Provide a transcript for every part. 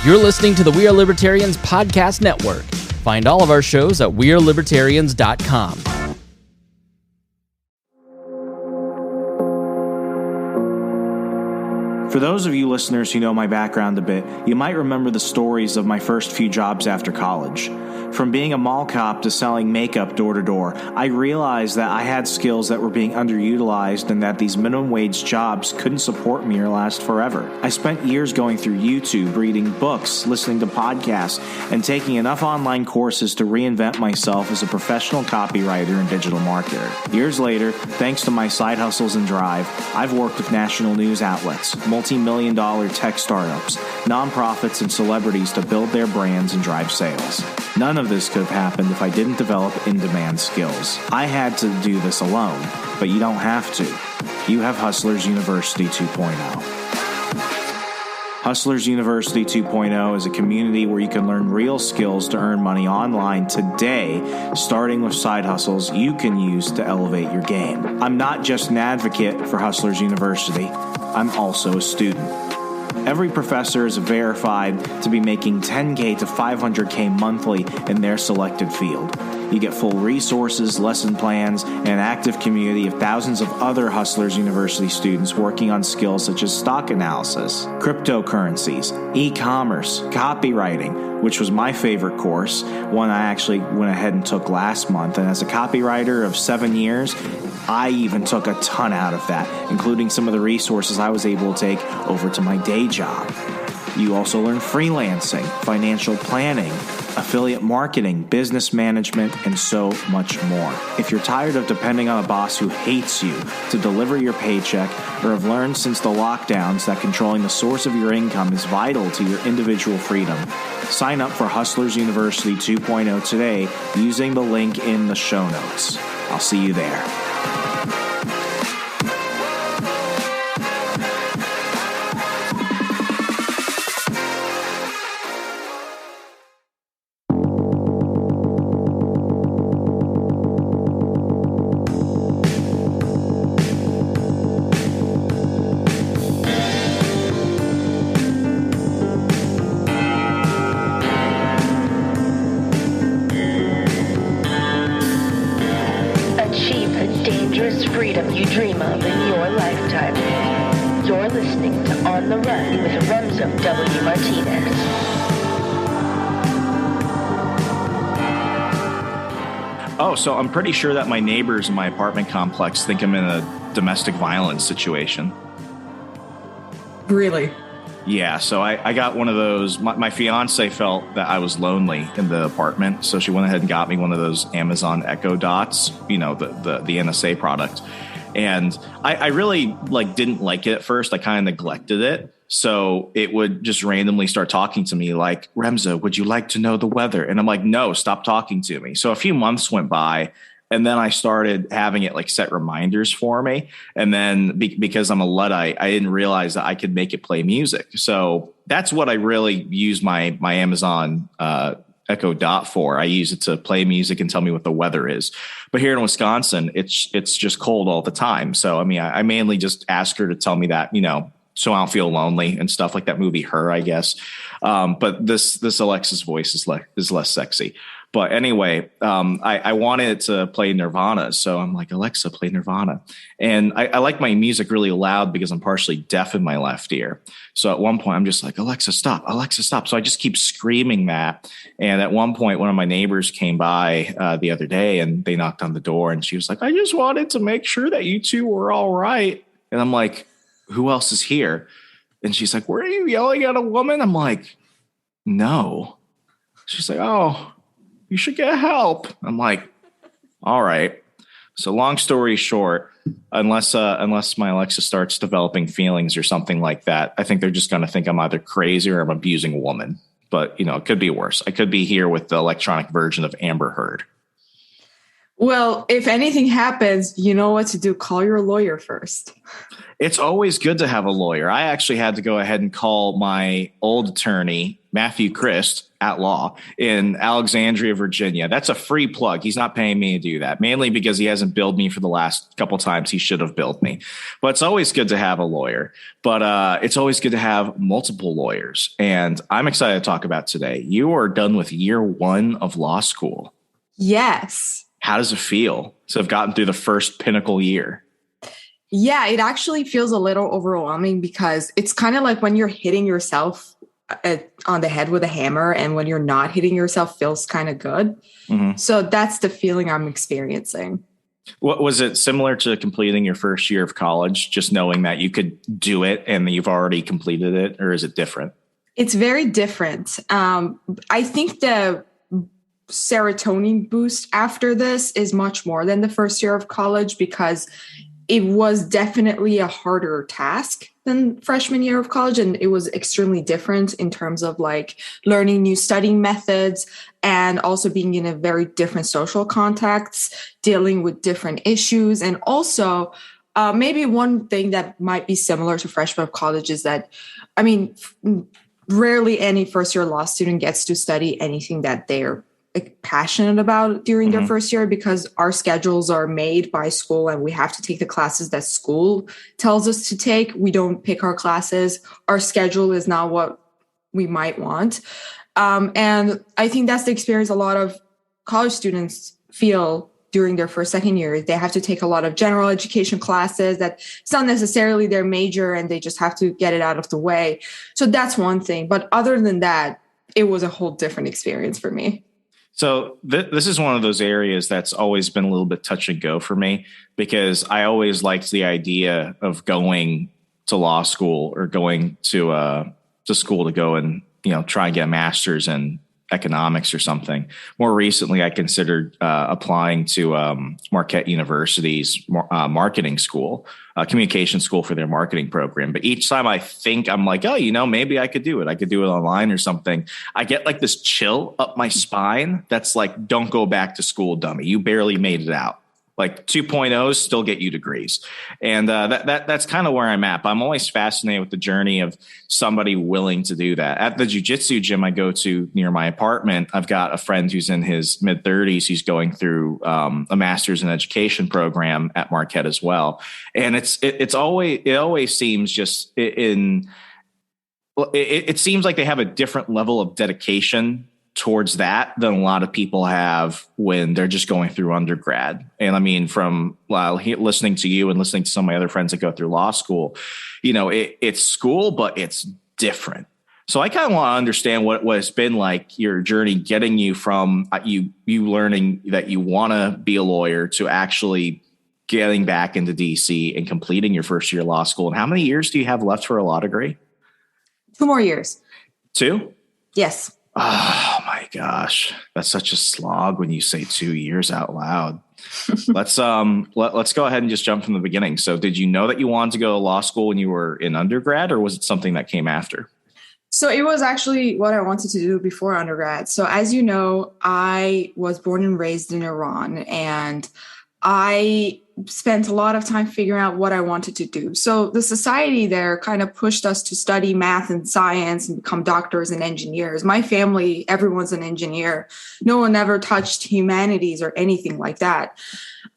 You're listening to the We Are Libertarians podcast network. Find all of our shows at wearelibertarians.com. For those of you listeners who know my background a bit, you might remember the stories of my first few jobs after college. From being a mall cop to selling makeup door to door, I realized that I had skills that were being underutilized and that these minimum wage jobs couldn't support me or last forever. I spent years going through YouTube, reading books, listening to podcasts, and taking enough online courses to reinvent myself as a professional copywriter and digital marketer. Years later, thanks to my side hustles and drive, I've worked with national news outlets, multi-million-dollar tech startups, nonprofits, and celebrities to build their brands and drive sales. None of this could have happened if I didn't develop in-demand skills. I had to do this alone, but you don't have to. You have Hustlers University 2.0. Hustlers University 2.0 is a community where you can learn real skills to earn money online today, starting with side hustles you can use to elevate your game. I'm not just an advocate for Hustlers University, I'm also a student. Every professor is verified to be making $10K to $500K monthly in their selected field. You get full resources, lesson plans, and an active community of thousands of other Hustlers University students working on skills such as stock analysis, cryptocurrencies, e-commerce, copywriting, which was my favorite course, one I actually went ahead and took last month. And as a copywriter of 7 years, I even took a ton out of that, including some of the resources I was able to take over to my day job. You also learn freelancing, financial planning, affiliate marketing, business management, and so much more. If you're tired of depending on a boss who hates you to deliver your paycheck, or have learned since the lockdowns that controlling the source of your income is vital to your individual freedom, sign up for Hustlers University 2.0 today using the link in the show notes. I'll see you there. So I'm pretty sure that my neighbors in my apartment complex think I'm in a domestic violence situation. Really? Yeah, so I got one of those. My fiance felt that I was lonely in the apartment, so she went ahead and got me one of those Amazon Echo Dots, you know, the NSA product. And I really didn't like it at first. I kind of neglected it. So it would just randomly start talking to me like, Remza, would you like to know the weather? And I'm like, no, stop talking to me. So a few months went by, and then I started having it set reminders for me. And then because I'm a Luddite, I didn't realize that I could make it play music. So that's what I really use my Amazon Echo Dot for. I use it to play music and tell me what the weather is. But here in Wisconsin, it's just cold all the time. So, I mean, I mainly just ask her to tell me that, so I don't feel lonely and stuff like that movie Her, I guess. But this Alexa's voice is less sexy. But anyway, I wanted it to play Nirvana. So I'm like, Alexa, play Nirvana. And I like my music really loud because I'm partially deaf in my left ear. So at one point I'm just like, Alexa, stop, Alexa, stop. So I just keep screaming that. And at one point, one of my neighbors came by the other day and they knocked on the door and she was like, I just wanted to make sure that you two were all right. And I'm like, who else is here? And she's like, were you yelling at a woman? I'm like, no. She's like, oh, you should get help. I'm like, all right. So long story short, unless my Alexa starts developing feelings or something like that, I think they're just going to think I'm either crazy or I'm abusing a woman. But, it could be worse. I could be here with the electronic version of Amber Heard. Well, if anything happens, you know what to do. Call your lawyer first. It's always good to have a lawyer. I actually had to go ahead and call my old attorney Matthew Christ at law in Alexandria, Virginia. That's a free plug. He's not paying me to do that, mainly because he hasn't billed me for the last couple times he should have billed me. But it's always good to have a lawyer. But it's always good to have multiple lawyers. And I'm excited to talk about today. You are done with year 1 of law school. Yes. How does it feel to have gotten through the first pinnacle year? Yeah, it actually feels a little overwhelming because it's kind of like when you're hitting yourself on the head with a hammer, and when you're not hitting yourself feels kind of good. Mm-hmm. So that's the feeling I'm experiencing. What was it similar to completing your first year of college, just knowing that you could do it and you've already completed it, or is it different? It's very different. I think the serotonin boost after this is much more than the first year of college, because it was definitely a harder task than freshman year of college. And it was extremely different in terms of like learning new studying methods and also being in a very different social context, dealing with different issues. And also maybe one thing that might be similar to freshman of college is that, I mean, rarely any first year law student gets to study anything that they're passionate about during their first year, because our schedules are made by school and we have to take the classes that school tells us to take. We don't pick our classes. Our schedule is not what we might want. And I think that's the experience a lot of college students feel during their second year. They have to take a lot of general education classes that it's not necessarily their major, and they just have to get it out of the way. So that's one thing. But other than that, it was a whole different experience for me. So this is one of those areas that's always been a little bit touch and go for me, because I always liked the idea of going to law school or going to school to go and, try and get a master's in economics or something. More recently, I considered applying to Marquette University's marketing school, communication school for their marketing program. But each time I think, I'm like, oh, maybe I could do it. I could do it online or something. I get like this chill up my spine that's like, don't go back to school, dummy. You barely made it out. Like 2.0s still get you degrees. And that's kind of where I'm at. But I'm always fascinated with the journey of somebody willing to do that. At the jiu-jitsu gym I go to near my apartment, I've got a friend who's in his mid-30s. He's going through a master's in education program at Marquette as well. And it always seems just it seems like they have a different level of dedication towards that than a lot of people have when they're just going through undergrad. And I mean, from listening to you and listening to some of my other friends that go through law school, it's school, but it's different. So I kind of want to understand what it's been like, your journey getting you from you learning that you want to be a lawyer to actually getting back into DC and completing your first year of law school. And how many years do you have left for a law degree? 2 more years. 2? Yes. Oh my gosh, that's such a slog when you say 2 years out loud. Let's go ahead and just jump from the beginning. So did you know that you wanted to go to law school when you were in undergrad, or was it something that came after? So it was actually what I wanted to do before undergrad. So as you know, I was born and raised in Iran, and I spent a lot of time figuring out what I wanted to do. So the society there kind of pushed us to study math and science and become doctors and engineers. My family, everyone's an engineer. No one ever touched humanities or anything like that.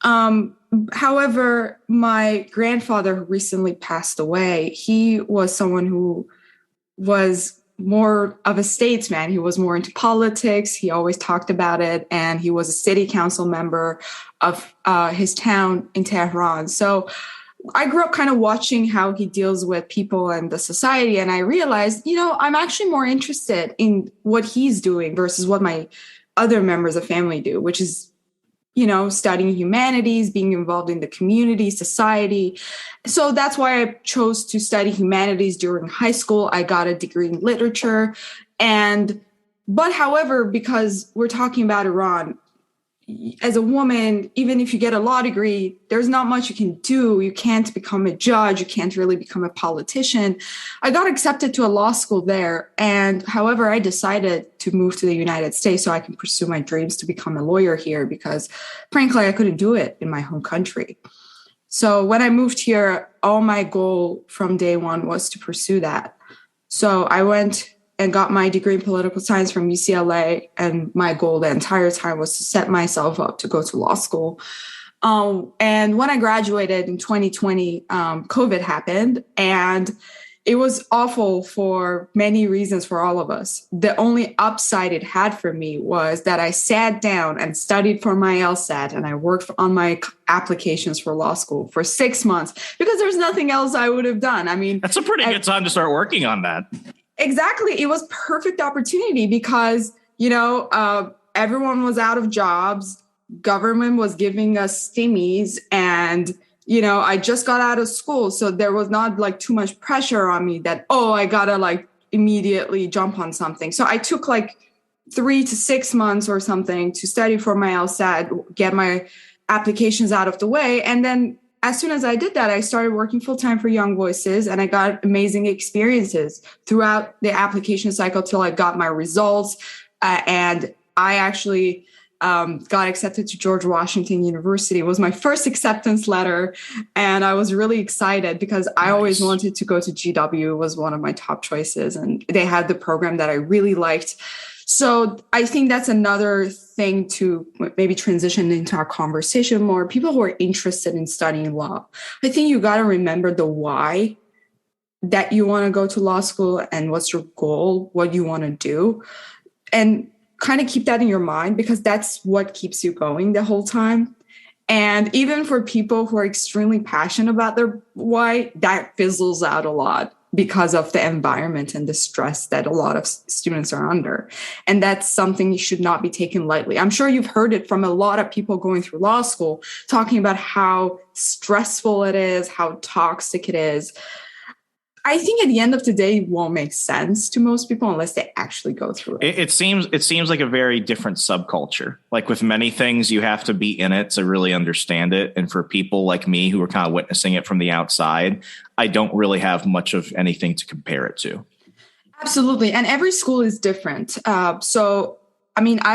However, my grandfather, who recently passed away, he was someone who was more of a statesman. He was more into politics. He always talked about it. And he was a city council member of his town in Tehran. So I grew up kind of watching how he deals with people and the society. And I realized, I'm actually more interested in what he's doing versus what my other members of family do, which is, studying humanities, being involved in the community, society. So that's why I chose to study humanities during high school. I got a degree in literature. But however, because we're talking about Iran, as a woman, even if you get a law degree, there's not much you can do. You can't become a judge. You can't really become a politician. I got accepted to a law school there. And however, I decided to move to the United States so I can pursue my dreams to become a lawyer here, because frankly, I couldn't do it in my home country. So when I moved here, all my goal from day one was to pursue that. So I went and got my degree in political science from UCLA. And my goal the entire time was to set myself up to go to law school. And when I graduated in 2020, COVID happened, and it was awful for many reasons for all of us. The only upside it had for me was that I sat down and studied for my LSAT, and I worked on my applications for law school for 6 months because there's nothing else I would have done. I mean, that's a pretty good time to start working on that. Exactly. It was perfect opportunity because, everyone was out of jobs. Government was giving us stimmies, and I just got out of school. So there was not like too much pressure on me that, I gotta like immediately jump on something. So I took like 3 to 6 months or something to study for my LSAT, get my applications out of the way. And then as soon as I did that, I started working full time for Young Voices, and I got amazing experiences throughout the application cycle till I got my results. And I actually got accepted to George Washington University. It was my first acceptance letter. And I was really excited because I always wanted to go to GW. It was one of my top choices. And they had the program that I really liked. So I think that's another thing to maybe transition into our conversation more. People who are interested in studying law, I think you got to remember the why that you want to go to law school and what's your goal, what you want to do. And kind of keep that in your mind because that's what keeps you going the whole time. And even for people who are extremely passionate about their why, that fizzles out a lot because of the environment and the stress that a lot of students are under. And that's something you should not be taken lightly. I'm sure you've heard it from a lot of people going through law school, talking about how stressful it is, how toxic it is. I think at the end of the day, it won't make sense to most people unless they actually go through it. It seems like a very different subculture. Like with many things, you have to be in it to really understand it. And for people like me who are kind of witnessing it from the outside, I don't really have much of anything to compare it to. Absolutely. And every school is different. I've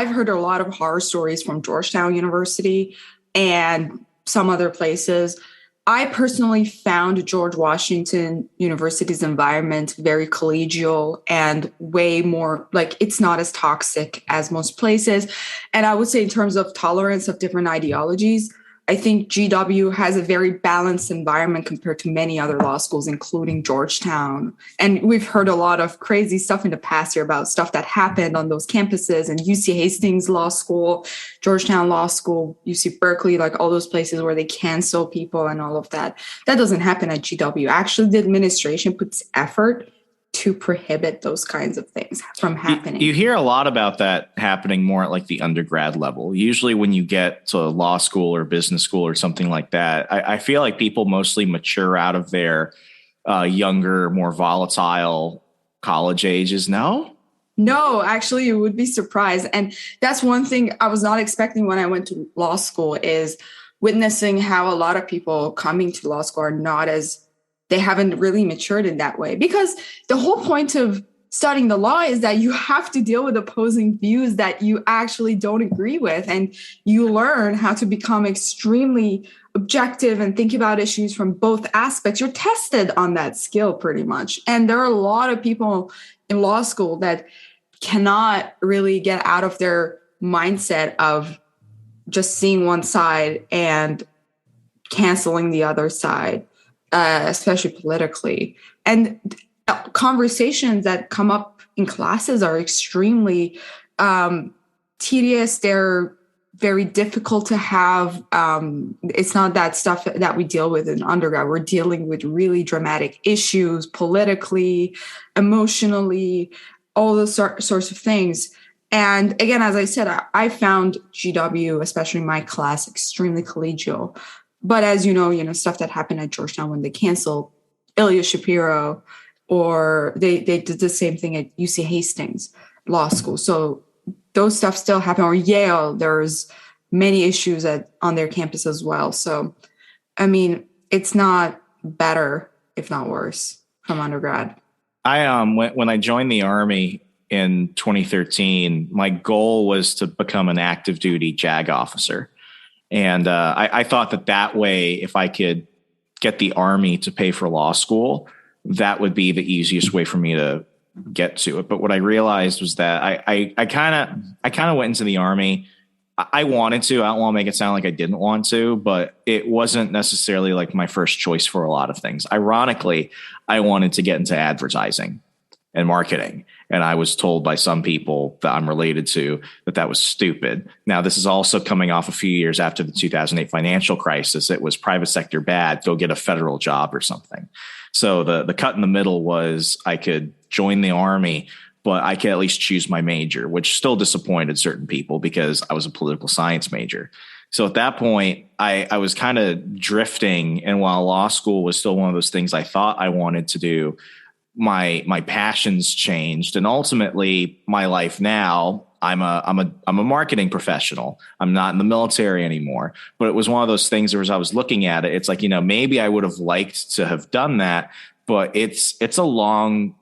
heard a lot of horror stories from Georgetown University and some other places. I personally found George Washington University's environment very collegial and way more like it's not as toxic as most places. And I would say in terms of tolerance of different ideologies, I think GW has a very balanced environment compared to many other law schools, including Georgetown. And we've heard a lot of crazy stuff in the past year about stuff that happened on those campuses, and UC Hastings Law School, Georgetown Law School, UC Berkeley, like all those places where they cancel people and all of that. That doesn't happen at GW. Actually, the administration puts effort to prohibit those kinds of things from happening. You hear a lot about that happening more at like the undergrad level. Usually when you get to law school or business school or something like that, I feel like people mostly mature out of their younger, more volatile college ages. No, actually, you would be surprised. And that's one thing I was not expecting when I went to law school is witnessing how a lot of people coming to law school are they haven't really matured in that way. Because the whole point of studying the law is that you have to deal with opposing views that you actually don't agree with. And you learn how to become extremely objective and think about issues from both aspects. You're tested on that skill pretty much. And there are a lot of people in law school that cannot really get out of their mindset of just seeing one side and canceling the other side. Especially politically. And conversations that come up in classes are extremely tedious. They're very difficult to have. It's not that stuff that we deal with in undergrad. We're dealing with really dramatic issues politically, emotionally, all those sorts of things. And again, as I said, I found GW, especially my class, extremely collegial. But as you know, stuff that happened at Georgetown when they canceled Ilya Shapiro, or they did the same thing at UC Hastings Law School. So those stuff still happen. Or Yale, there's many issues on their campus as well. So, it's not better, if not worse, from undergrad. When I joined the Army in 2013, my goal was to become an active duty JAG officer. And I thought that way, if I could get the Army to pay for law school, that would be the easiest way for me to get to it. But what I realized was that I kind of went into the Army. I wanted to. I don't want to make it sound like I didn't want to, but it wasn't necessarily like my first choice for a lot of things. Ironically, I wanted to get into advertising and marketing. And I was told by some people that I'm related to that was stupid. Now, this is also coming off a few years after the 2008 financial crisis. It was private sector bad, go get a federal job or something. So the cut in the middle was I could join the Army, but I could at least choose my major, which still disappointed certain people because I was a political science major. So at that point, I was kind of drifting. And while law school was still one of those things I thought I wanted to do, my passions changed. And ultimately, my life now, I'm a marketing professional. I'm not in the military anymore. But it was one of those things where as I was looking at it, it's like, maybe I would have liked to have done that, but it's a long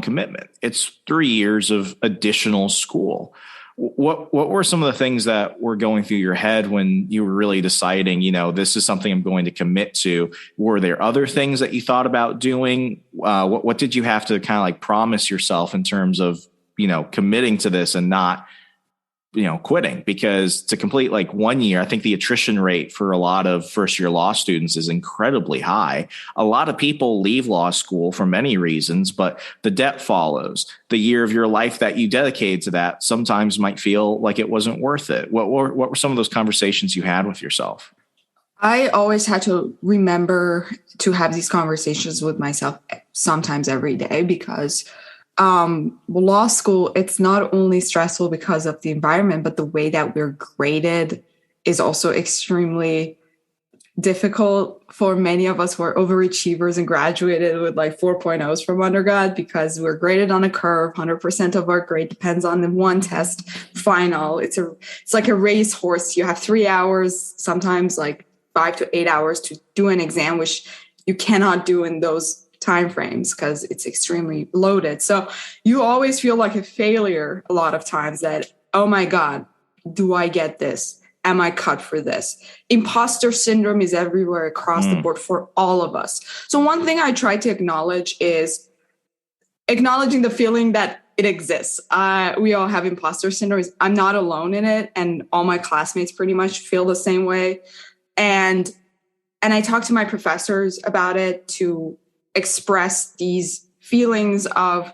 commitment. It's 3 years of additional school. What were some of the things that were going through your head when you were really deciding, this is something I'm going to commit to? Were there other things that you thought about doing? What did you have to kind of like promise yourself in terms of, committing to this and not, quitting? Because to complete like 1 year, I think the attrition rate for a lot of first year law students is incredibly high. A lot of people leave law school for many reasons, but the debt follows. The year of your life that you dedicated to that sometimes might feel like it wasn't worth it. What were some of those conversations you had with yourself? I always had to remember to have these conversations with myself sometimes every day, because law school, it's not only stressful because of the environment, but the way that we're graded is also extremely difficult for many of us who are overachievers and graduated with like 4.0s from undergrad, because we're graded on a curve. 100% of our grade depends on the one test final. It's like a racehorse. You have 3 hours, sometimes like 5 to 8 hours to do an exam, which you cannot do in those time frames because it's extremely loaded. So you always feel like a failure a lot of times, that, oh my God, do I get this? Am I cut for this? Imposter syndrome is everywhere across the board for all of us. So one thing I try to acknowledge is acknowledging the feeling that it exists. We all have imposter syndrome. I'm not alone in it. And all my classmates pretty much feel the same way. And I talk to my professors about it to express these feelings of,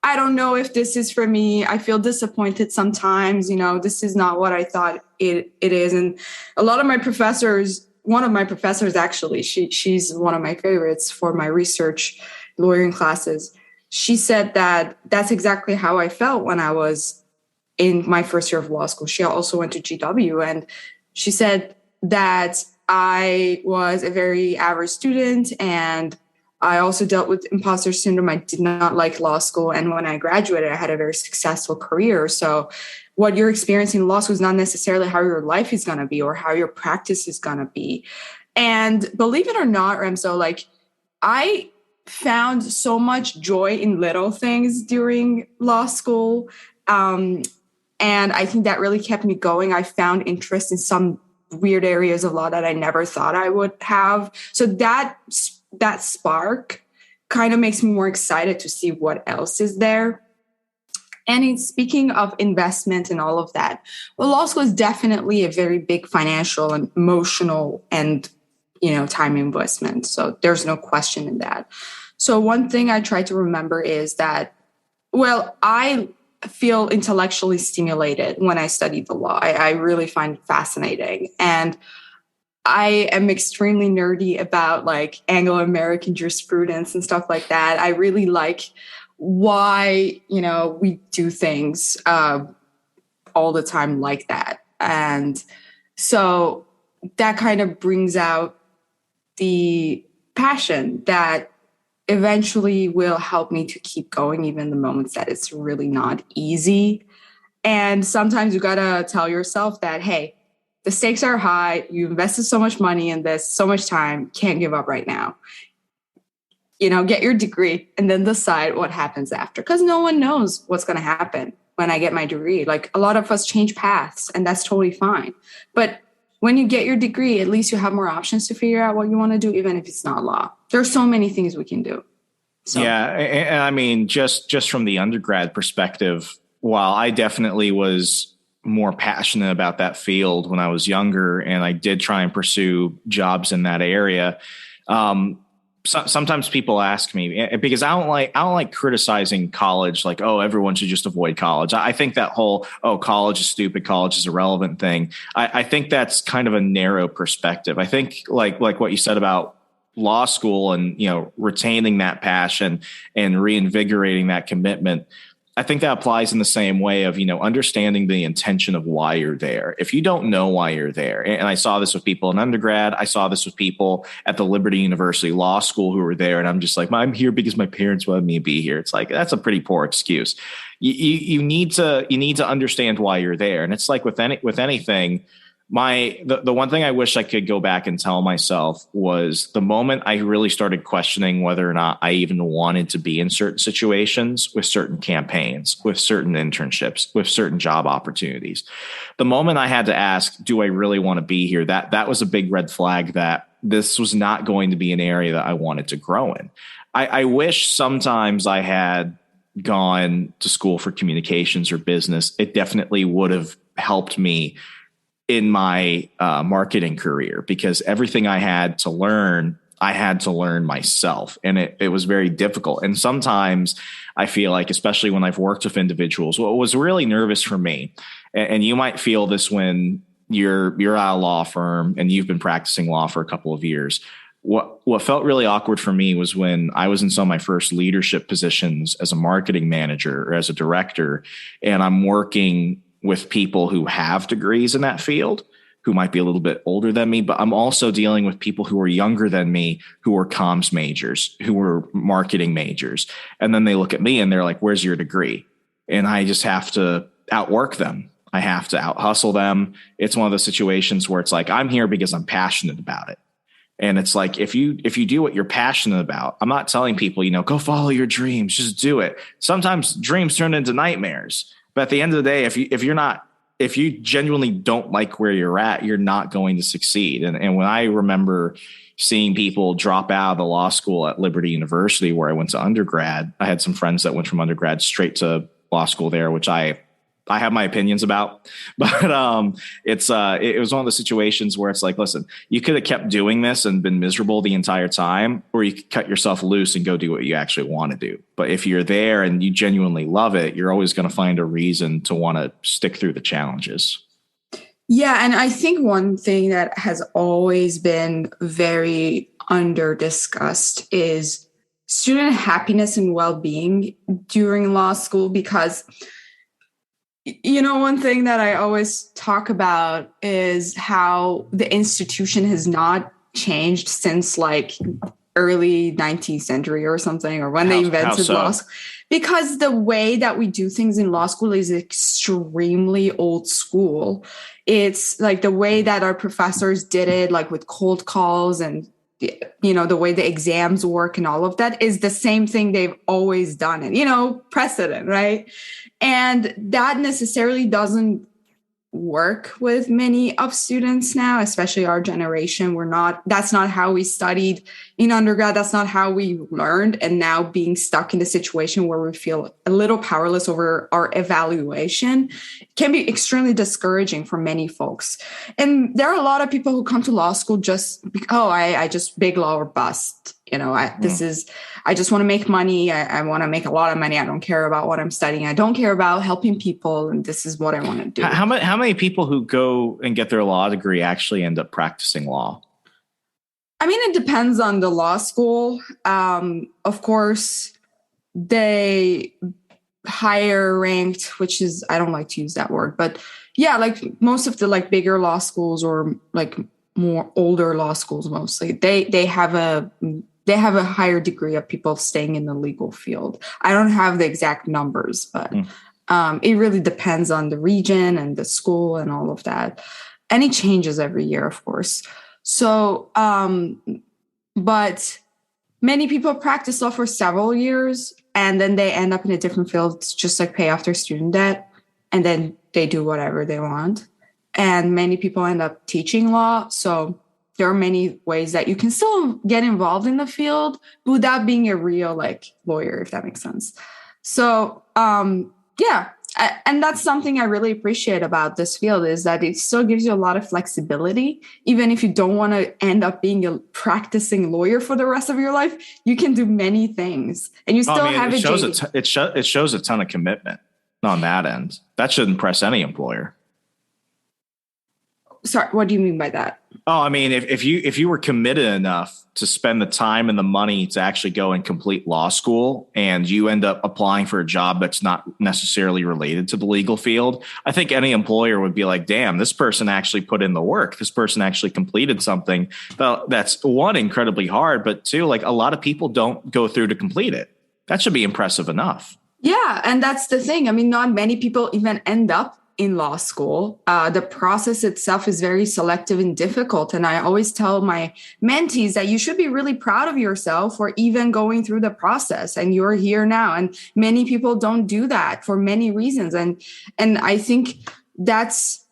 I don't know if this is for me. I feel disappointed sometimes, this is not what I thought it is. And a lot of my professors, one of my professors, actually, she's one of my favorites for my research lawyering classes. She said that that's exactly how I felt when I was in my first year of law school. She also went to GW, and she said that I was a very average student, and I also dealt with imposter syndrome. I did not like law school. And when I graduated, I had a very successful career. So what you're experiencing in law school is not necessarily how your life is going to be or how your practice is going to be. And believe it or not, Remso, like I found so much joy in little things during law school. And I think that really kept me going. I found interest in some weird areas of law that I never thought I would have. So that spark kind of makes me more excited to see what else is there. And speaking of investment and all of that, well, law school is definitely a very big financial and emotional and, time investment. So there's no question in that. So one thing I try to remember is that, well, I feel intellectually stimulated when I study the law. I really find it fascinating. And I am extremely nerdy about like Anglo-American jurisprudence and stuff like that. I really like why, we do things all the time like that. And so that kind of brings out the passion that eventually will help me to keep going, even the moments that it's really not easy. And sometimes you got to tell yourself that, hey, the stakes are high. You invested so much money in this, so much time, can't give up right now. Get your degree and then decide what happens after, because no one knows what's going to happen when I get my degree. Like a lot of us change paths, and that's totally fine. But when you get your degree, at least you have more options to figure out what you want to do, even if it's not law. There's so many things we can do. So. Yeah. And I mean, just from the undergrad perspective, while I definitely was more passionate about that field when I was younger, and I did try and pursue jobs in that area, sometimes people ask me, because I don't like criticizing college, like, oh, everyone should just avoid college. I think that whole, oh, college is stupid, college is irrelevant thing. I think that's kind of a narrow perspective. I think like what you said about law school and, retaining that passion and reinvigorating that commitment, I think that applies in the same way of, understanding the intention of why you're there. If you don't know why you're there, and I saw this with people in undergrad, I saw this with people at the Liberty University Law School who were there, and I'm just like, I'm here because my parents wanted me to be here. It's like, that's a pretty poor excuse. You need to understand why you're there. And it's like with anything, the one thing I wish I could go back and tell myself was the moment I really started questioning whether or not I even wanted to be in certain situations, with certain campaigns, with certain internships, with certain job opportunities. The moment I had to ask, do I really want to be here? That was a big red flag that this was not going to be an area that I wanted to grow in. I wish sometimes I had gone to school for communications or business. It definitely would have helped me in my marketing career, because everything I had to learn myself, and it was very difficult. And sometimes I feel like, especially when I've worked with individuals, what was really nervous for me, and you might feel this when you're at a law firm and you've been practicing law for a couple of years. What felt really awkward for me was when I was in some of my first leadership positions as a marketing manager or as a director, and I'm working with people who have degrees in that field, who might be a little bit older than me, but I'm also dealing with people who are younger than me, who are comms majors, who are marketing majors. And then they look at me and they're like, where's your degree? And I just have to outwork them. I have to out hustle them. It's one of those situations where it's like, I'm here because I'm passionate about it. And it's like, if you do what you're passionate about, I'm not telling people, go follow your dreams, just do it. Sometimes dreams turn into nightmares. But at the end of the day, if you genuinely don't like where you're at, you're not going to succeed. And when I remember seeing people drop out of the law school at Liberty University, where I went to undergrad, I had some friends that went from undergrad straight to law school there, which I have my opinions about, but it was one of the situations where it's like, listen, you could have kept doing this and been miserable the entire time, or you could cut yourself loose and go do what you actually want to do. But if you're there and you genuinely love it, you're always going to find a reason to want to stick through the challenges. Yeah. And I think one thing that has always been very under discussed is student happiness and well-being during law school, because one thing that I always talk about is how the institution has not changed since like early 19th century or something, or when they invented law school. Because the way that we do things in law school is extremely old school. It's like the way that our professors did it, like with cold calls and the way the exams work and all of that is the same thing they've always done. And, precedent, right? And that necessarily doesn't work with many of students now, especially our generation. That's not how we studied in undergrad. That's not how we learned. And now being stuck in a situation where we feel a little powerless over our evaluation can be extremely discouraging for many folks. And there are a lot of people who come to law school just, I just big law or bust. I just want to make money. I want to make a lot of money. I don't care about what I'm studying. I don't care about helping people. And this is what I want to do. How many people who go and get their law degree actually end up practicing law? I mean, it depends on the law school. Of course, they higher ranked, which is, I don't like to use that word, but yeah, like most of the like bigger law schools or like more older law schools, mostly they have a higher degree of people staying in the legal field. I don't have the exact numbers, but it really depends on the region and the school and all of that. And it changes every year, of course. So, but many people practice law for several years and then they end up in a different field, just like pay off their student debt, and then they do whatever they want. And many people end up teaching law. So there are many ways that you can still get involved in the field without being a real like lawyer, if that makes sense. So yeah. And that's something I really appreciate about this field, is that it still gives you a lot of flexibility. Even if you don't want to end up being a practicing lawyer for the rest of your life, you can do many things, and you still have it shows a ton of commitment on that end. That should impress any employer. Sorry, what do you mean by that? Oh, I mean, if you were committed enough to spend the time and the money to actually go and complete law school, and you end up applying for a job that's not necessarily related to the legal field, I think any employer would be like, damn, this person actually put in the work. This person actually completed something that's, one, incredibly hard, but two, like, a lot of people don't go through to complete it. That should be impressive enough. Yeah. And that's the thing. I mean, not many people even end up in law school. The process itself is very selective and difficult. And I always tell my mentees that you should be really proud of yourself for even going through the process, and you're here now. And many people don't do that for many reasons. And I think that's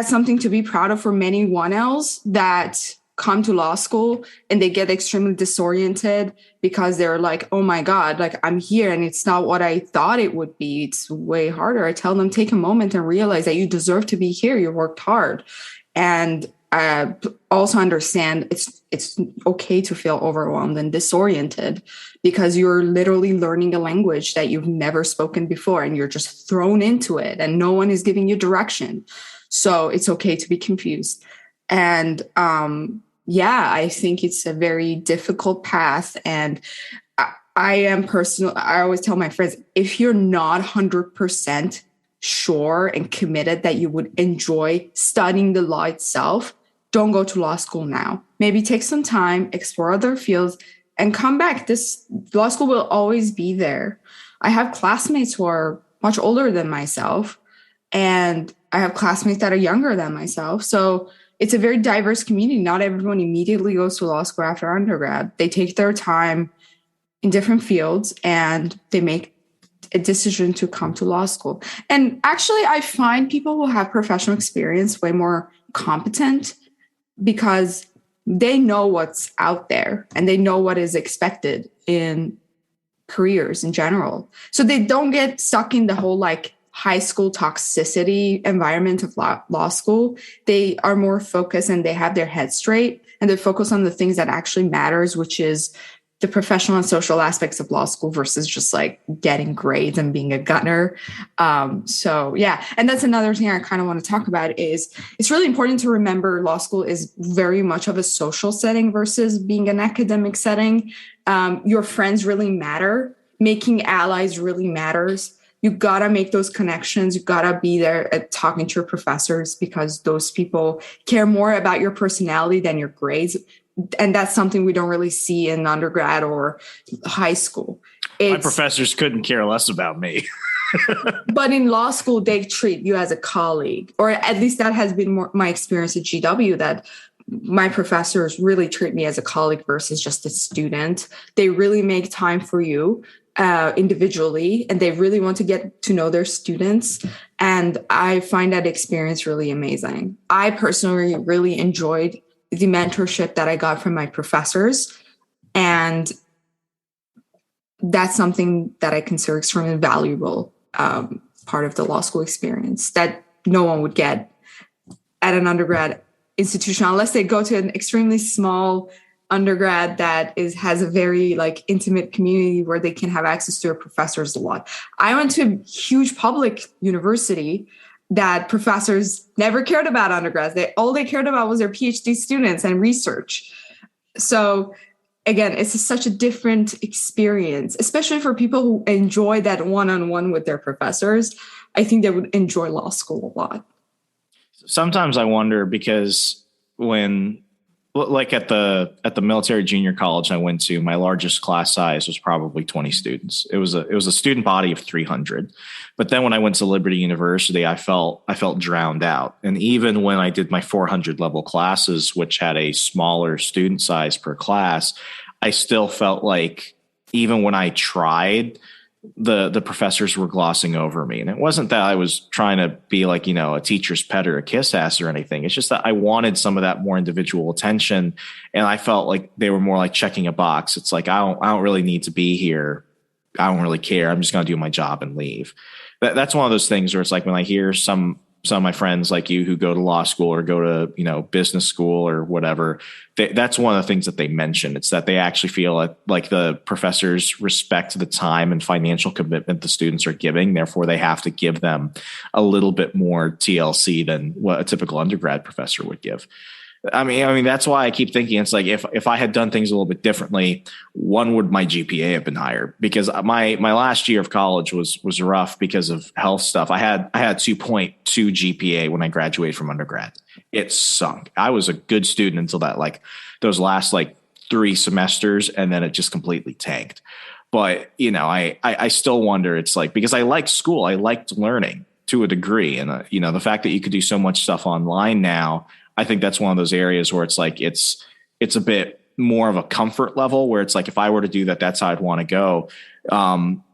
something to be proud of for many 1Ls that come to law school and they get extremely disoriented because they're like, oh my God, like I'm here and it's not what I thought it would be. It's way harder. I tell them, take a moment and realize that you deserve to be here. You worked hard. And also understand it's okay to feel overwhelmed and disoriented, because you're literally learning a language that you've never spoken before and you're just thrown into it and no one is giving you direction. So it's okay to be confused. And yeah, I think it's a very difficult path. And I always tell my friends, if you're not 100% sure and committed that you would enjoy studying the law itself, don't go to law school now. Maybe take some time, explore other fields, and come back. This law school will always be there. I have classmates who are much older than myself, and I have classmates that are younger than myself. So it's a very diverse community. Not everyone immediately goes to law school after undergrad. They take their time in different fields and they make a decision to come to law school. And actually, I find people who have professional experience way more competent because they know what's out there and they know what is expected in careers in general. So they don't get stuck in the whole like high school toxicity environment of law school. They are more focused and they have their head straight and they focus on the things that actually matters, which is the professional and social aspects of law school versus just like getting grades and being a gunner. So yeah. And that's another thing I kind of want to talk about is it's really important to remember law school is very much of a social setting versus being an academic setting. Your friends really matter. Making allies really matters. You gotta make those connections. You gotta be there at talking to your professors because those people care more about your personality than your grades. And that's something we don't really see in undergrad or high school. My professors couldn't care less about me. But in law school, they treat you as a colleague, or at least that has been my experience at GW, that my professors really treat me as a colleague versus just a student. They really make time for you individually, and they really want to get to know their students. And I find that experience really amazing. I personally really enjoyed the mentorship that I got from my professors. And that's something that I consider extremely valuable part of the law school experience that no one would get at an undergrad institution unless they go to an extremely small undergrad that has a very like intimate community where they can have access to their professors a lot. I went to a huge public university that professors never cared about undergrads. All they cared about was their PhD students and research. So again, it's such a different experience, especially for people who enjoy that one-on-one with their professors. I think they would enjoy law school a lot. Sometimes I wonder because when, like at the military junior college I went to, my largest class size was probably 20 students. It was a student body of 300. But then when I went to Liberty University, I felt drowned out. And even when I did my 400 level classes, which had a smaller student size per class, I still felt like even when I tried, the professors were glossing over me. And it wasn't that I was trying to be like, a teacher's pet or a kiss ass or anything. It's just that I wanted some of that more individual attention. And I felt like they were more like checking a box. It's like, I don't really need to be here. I don't really care. I'm just going to do my job and leave. That's one of those things where it's like when I hear some of my friends like you who go to law school or go to, business school or whatever, that's one of the things that they mention. It's that they actually feel like the professors respect the time and financial commitment the students are giving. Therefore, they have to give them a little bit more TLC than what a typical undergrad professor would give. I mean, that's why I keep thinking it's like if I had done things a little bit differently, would my GPA have been higher? Because my last year of college was rough because of health stuff. I had 2.2 GPA when I graduated from undergrad. It sunk. I was a good student until those last 3 semesters, and then it just completely tanked. But I still wonder. It's like, because I liked school, I liked learning to a degree, and the fact that you could do so much stuff online now. I think that's one of those areas where it's like it's a bit more of a comfort level where it's like if I were to do that, that's how I'd want to go. I'm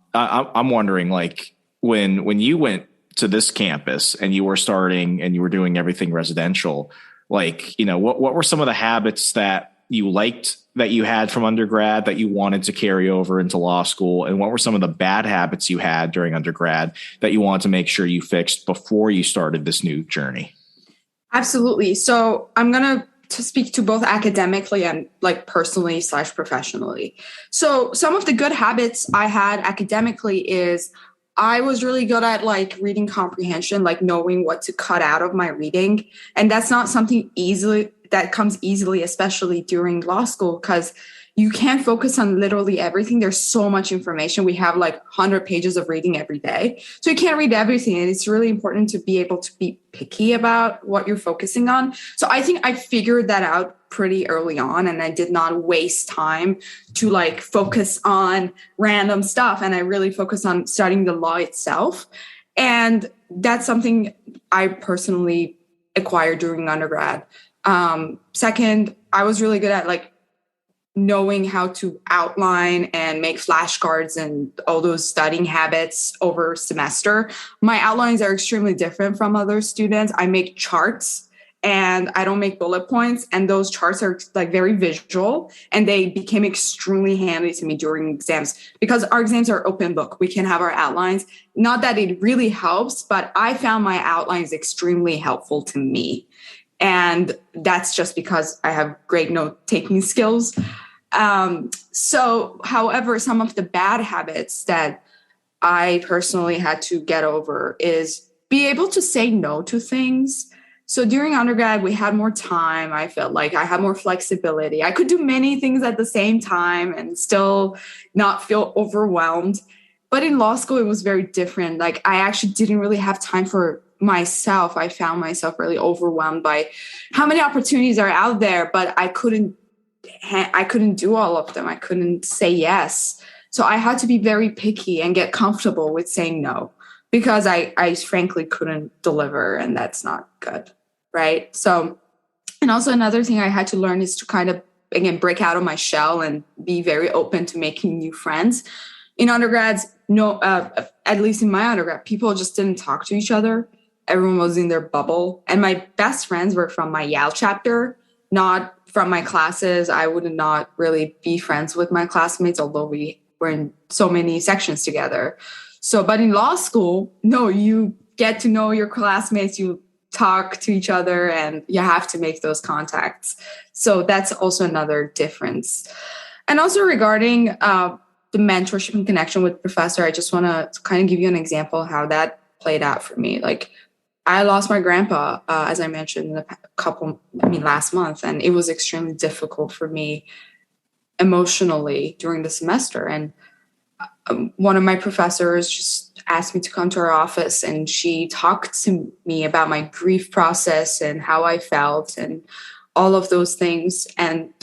wondering, like when you went to this campus and you were starting and you were doing everything residential, what were some of the habits that you liked that you had from undergrad that you wanted to carry over into law school? And what were some of the bad habits you had during undergrad that you wanted to make sure you fixed before you started this new journey? Absolutely. So I'm going to speak to both academically and personally / professionally. So some of the good habits I had academically is I was really good at reading comprehension, knowing what to cut out of my reading. And that's not something that comes easily, especially during law school, because you can't focus on literally everything. There's so much information. We have 100 pages of reading every day. So you can't read everything. And it's really important to be able to be picky about what you're focusing on. So I think I figured that out pretty early on, and I did not waste time to focus on random stuff. And I really focused on studying the law itself. And that's something I personally acquired during undergrad. Second, I was really good at knowing how to outline and make flashcards and all those studying habits over semester. My outlines are extremely different from other students. I make charts and I don't make bullet points. And those charts are very visual, and they became extremely handy to me during exams because our exams are open book. We can have our outlines. Not that it really helps, but I found my outlines extremely helpful to me. And that's just because I have great note-taking skills. However, some of the bad habits that I personally had to get over is be able to say no to things. So during undergrad, we had more time. I felt like I had more flexibility. I could do many things at the same time and still not feel overwhelmed. But in law school, it was very different. I actually didn't really have time for myself. I found myself really overwhelmed by how many opportunities are out there, but I couldn't do all of them. I couldn't say yes. So I had to be very picky and get comfortable with saying no because I frankly couldn't deliver, and that's not good, right? So, and also another thing I had to learn is to kind of, again, break out of my shell and be very open to making new friends. In undergrads, at least in my undergrad, people just didn't talk to each other. Everyone was in their bubble. And my best friends were from my Yale chapter, not from my classes. I would not really be friends with my classmates, although we were in so many sections together. So, but in law school, no, you get to know your classmates, you talk to each other, and you have to make those contacts. So that's also another difference. And also regarding the mentorship and connection with professor, I just want to kind of give you an example of how that played out for me. I lost my grandpa, as I mentioned, last month, and it was extremely difficult for me emotionally during the semester. And one of my professors just asked me to come to her office, and she talked to me about my grief process and how I felt and all of those things. And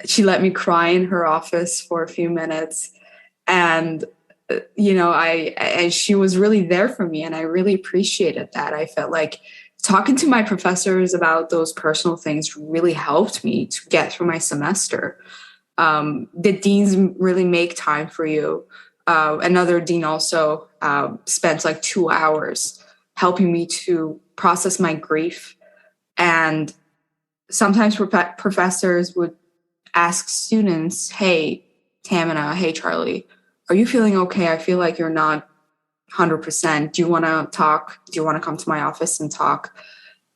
she let me cry in her office for a few minutes. And and she was really there for me, and I really appreciated that. I felt like talking to my professors about those personal things really helped me to get through my semester. The deans really make time for you. Another dean also spent like 2 hours helping me to process my grief. And sometimes professors would ask students, hey, Tahmineh, hey, Charlie, are you feeling okay? I feel like you're not 100%. Do you want to talk? Do you want to come to my office and talk?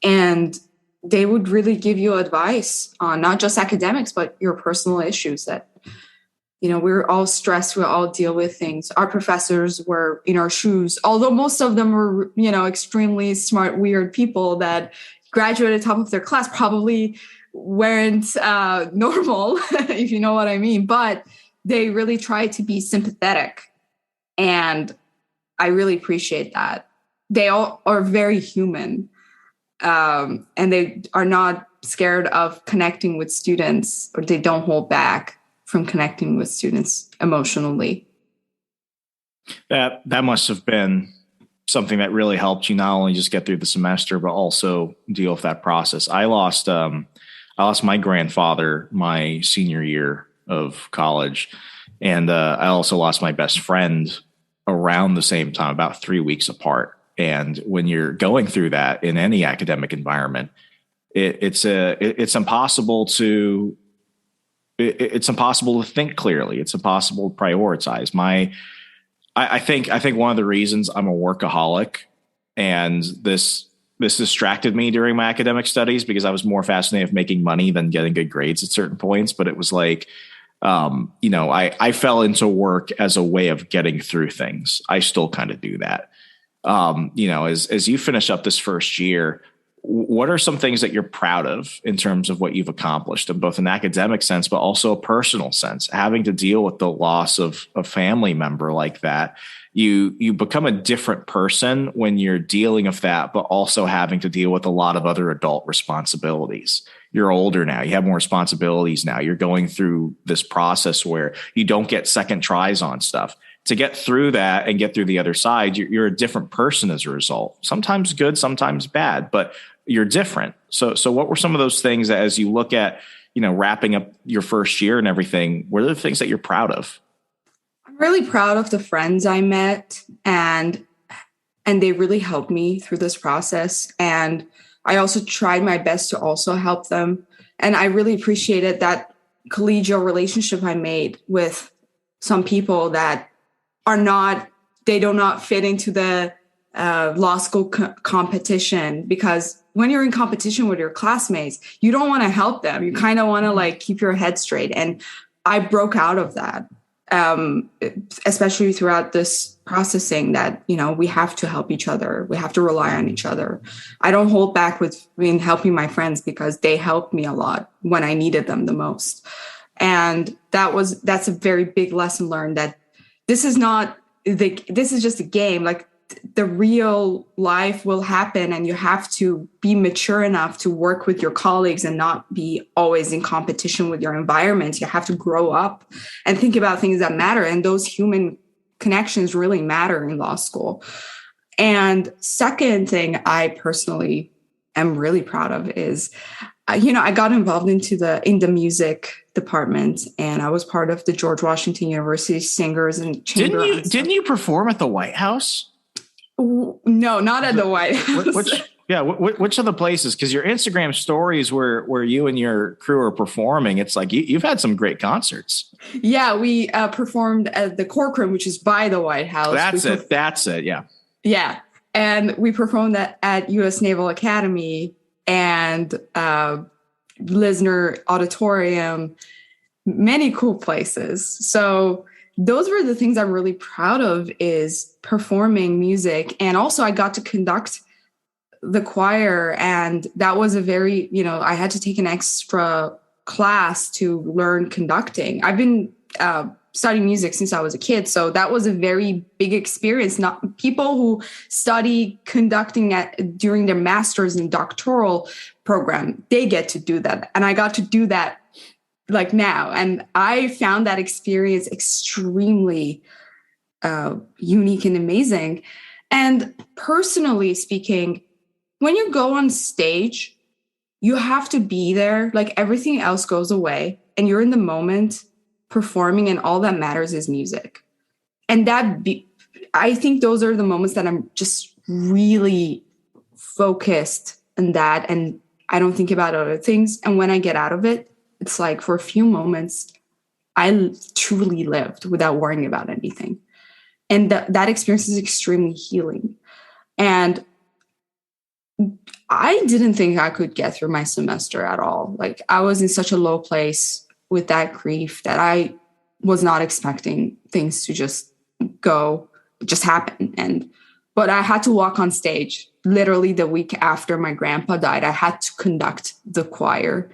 And they would really give you advice on not just academics, but your personal issues that, we're all stressed. We all deal with things. Our professors were in our shoes, although most of them were, extremely smart, weird people that graduated top of their class, probably weren't normal, if you know what I mean. But they really tried to be sympathetic. And I really appreciate that. They all are very human. And they are not scared of connecting with students, or they don't hold back from connecting with students emotionally. That must have been something that really helped you not only just get through the semester, but also deal with that process. I lost my grandfather my senior year of college, and I also lost my best friend around the same time, about 3 weeks apart. And when you're going through that in any academic environment, it's impossible to think clearly. It's impossible to prioritize. I think one of the reasons I'm a workaholic, and this distracted me during my academic studies, because I was more fascinated with making money than getting good grades at certain points. But it was like, I fell into work as a way of getting through things. I still kind of do that. As you finish up this first year, what are some things that you're proud of in terms of what you've accomplished in both an academic sense, but also a personal sense? Having to deal with the loss of a family member like that, you become a different person when you're dealing with that, but also having to deal with a lot of other adult responsibilities. You're older now. You have more responsibilities now. You're going through this process where you don't get second tries on stuff. To get through that and get through the other side, you're a different person as a result. Sometimes good, sometimes bad, but you're different. So what were some of those things that, as you look at, wrapping up your first year and everything, what are the things that you're proud of? I'm really proud of the friends I met, and they really helped me through this process. And I also tried my best to also help them. And I really appreciated that collegial relationship I made with some people that do not fit into the law school competition, because when you're in competition with your classmates, you don't want to help them. You kind of want to keep your head straight. And I broke out of that, especially throughout this processing, that, we have to help each other. We have to rely on each other. I don't hold back with helping my friends, because they helped me a lot when I needed them the most. And that's a very big lesson learned, that this is just a game. Like, the real life will happen, and you have to be mature enough to work with your colleagues and not be always in competition with your environment. You have to grow up and think about things that matter. And those human connections really matter in law school. And second thing I personally am really proud of is, I got involved in the music department, and I was part of the George Washington University Singers and Chamber. Didn't you perform at the White House? No, not at the White House. Which of the places? Because your Instagram stories where you and your crew are performing, it's like you've had some great concerts. Yeah, we performed at the Corcoran, which is by the White House. That's it. Yeah. Yeah, and we performed at U.S. Naval Academy and Lisner Auditorium, many cool places. So those were the things I'm really proud of, is performing music. And also I got to conduct the choir, and that was a very, I had to take an extra class to learn conducting. I've been studying music since I was a kid, so that was a very big experience. Not people who study conducting during their master's and doctoral program, they get to do that, and I got to do that now, and I found that experience extremely unique and amazing. And personally speaking, when you go on stage, you have to be there. Everything else goes away, and you're in the moment performing, and all that matters is music. And I think those are the moments that I'm just really focused on that. And I don't think about other things. And when I get out of it, it's like for a few moments, I truly lived without worrying about anything. And that experience is extremely healing. And I didn't think I could get through my semester at all. Like, I was in such a low place with that grief that I was not expecting things to just happen. But I had to walk on stage literally the week after my grandpa died. I had to conduct the choir.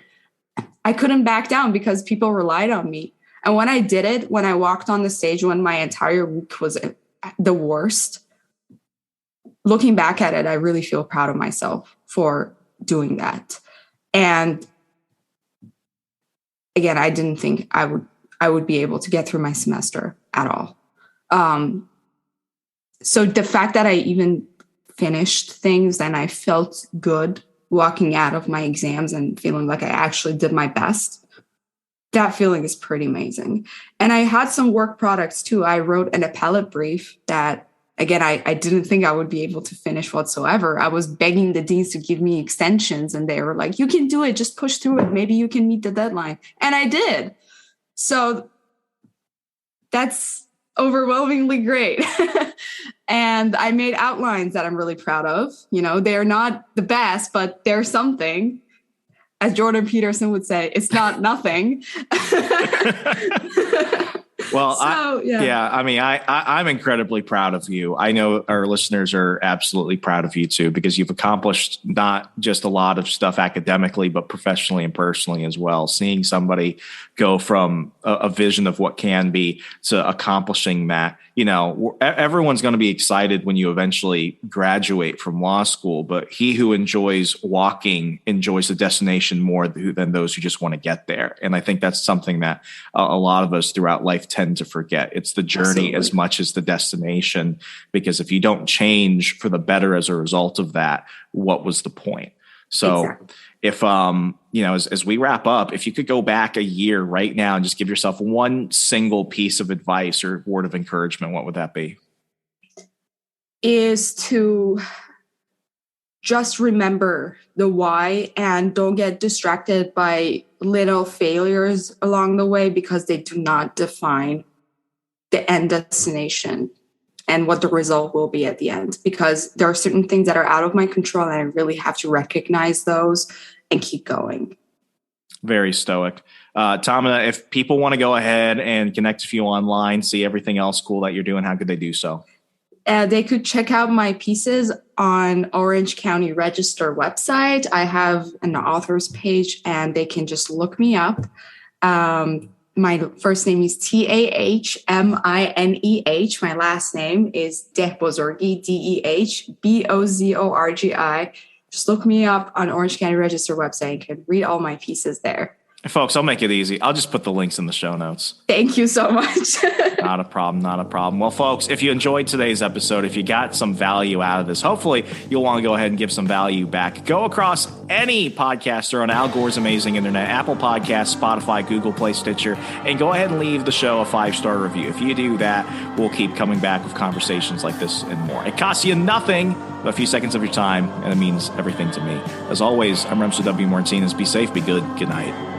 I couldn't back down because people relied on me. And when I did it, when I walked on the stage, when my entire week was the worst, looking back at it, I really feel proud of myself for doing that. And again, I didn't think I would be able to get through my semester at all. So the fact that I even finished things and I felt good walking out of my exams and feeling like I actually did my best, that feeling is pretty amazing. And I had some work products too. I wrote an appellate brief that, again, I didn't think I would be able to finish whatsoever. I was begging the deans to give me extensions and they were like, you can do it, just push through it. Maybe you can meet the deadline. And I did. So that's overwhelmingly great. And I made outlines that I'm really proud of. You know, they're not the best, but they're something. As Jordan Peterson would say, it's not nothing. Well, I'm incredibly proud of you. I know our listeners are absolutely proud of you too, because you've accomplished not just a lot of stuff academically, but professionally and personally as well. Seeing somebody go from a vision of what can be to accomplishing that, you know, everyone's going to be excited when you eventually graduate from law school, but he who enjoys walking enjoys the destination more than those who just want to get there. And I think that's something that a lot of us throughout life tend to forget. It's the journey Absolutely. As much as the destination, because if you don't change for the better as a result of that, what was the point? So exactly. If, as we wrap up, if you could go back a year right now and just give yourself one single piece of advice or word of encouragement, what would that be? Is to just remember the why and don't get distracted by little failures along the way, because they do not define the end destination and what the result will be at the end, because there are certain things that are out of my control and I really have to recognize those and keep going. Very stoic. Tahmineh, if people want to go ahead and connect with you online, see everything else cool that you're doing, how could they do so? They could check out my pieces on Orange County Register website. I have an author's page and they can just look me up. My first name is Tahmineh. My last name is Dehbozorgi, Dehbozorgi. Just look me up on Orange County Register website. You can read all my pieces there. Folks, I'll make it easy. I'll just put the links in the show notes. Thank you so much. Not a problem. Well, folks, if you enjoyed today's episode, if you got some value out of this, hopefully you'll want to go ahead and give some value back. Go across any podcaster on Al Gore's amazing internet, Apple Podcasts, Spotify, Google Play, Stitcher, and go ahead and leave the show a 5-star review. If you do that, we'll keep coming back with conversations like this and more. It costs you nothing but a few seconds of your time, and it means everything to me. As always, I'm Remso W. Martinez. Be safe, be good. Good night.